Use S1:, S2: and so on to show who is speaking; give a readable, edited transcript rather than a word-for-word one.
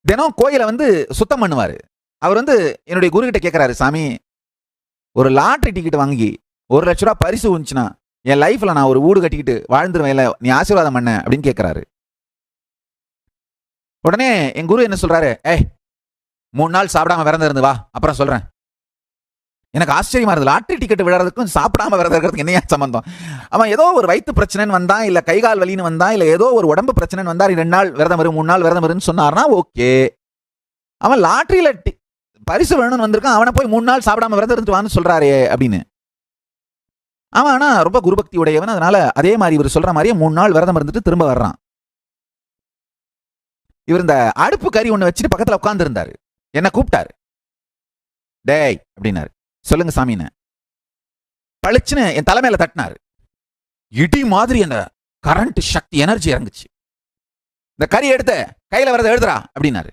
S1: தினம் கோயிலை வந்து சுத்தம் பண்ணுவார். அவர் வந்து என்னுடைய குரு கிட்ட கேட்குறாரு, சாமி ஒரு லாட்ரி டிக்கெட் வாங்கி 1,00,000 ரூபா பரிசு வந்துச்சுன்னா என் லைஃப்ல நான் ஒரு வீடு கட்டிக்கிட்டு வாழ்ந்துருவேன், இல்லை நீ ஆசீர்வாதம் பண்ண அப்படின்னு கேட்குறாரு. உடனே என் குரு என்ன சொல்றாரு, 3 நாள் சாப்பிடாம விரதம் இருந்து வா, அப்புறம் சொல்றேன். எனக்கு ஆச்சரியமா இருந்தது, லாட்ரி டிக்கெட் விடுறதுக்கும் சாப்பிடாம விரதம் இருக்கிறதுக்கு என்னையா சம்பந்தம்? அவன் ஏதோ ஒரு வயிற்று பிரச்சனைன்னு வந்தான், இல்ல கைகால் வலின்னு வந்தான், இல்ல ஏதோ ஒரு உடம்பு பிரச்சனைன்னு வந்தா 2 நாள் விரதம் இரு 3 நாள் விரதம் இருன்னு சொன்னார்னா ஓகே. அவன் லாட்ரியில பரிசு வேணும்னு வந்திருக்கான், அவனை போய் 3 நாள் சாப்பிடாம விரதம் இருந்து வான்னு சொல்றாரே அப்படின்னு. அவன் ஆனா ரொம்ப குருபக்தி உடையவன், அதனால அதே மாதிரி இவர் சொல்ற மாதிரியே 3 நாள் விரதம் இருந்துட்டு திரும்ப வர்றான். இவர் இந்த அடுப்பு கறி ஒண்ணு வச்சுட்டு பக்கத்துல உட்கார்ந்து இருந்தாரு. என்ன கூப்பிட்டாரு, டேய் அப்படின்னாரு. சொல்லுங்க சாமின்னு. பளிச்சுன்னு என் தலைமையில தட்டினாரு. இடி மாதிரி அந்த கரண்ட் சக்தி எனர்ஜி இறங்குச்சு. இந்த கறி எடுத்த கையில வரதை எழுதுறா அப்படின்னாரு.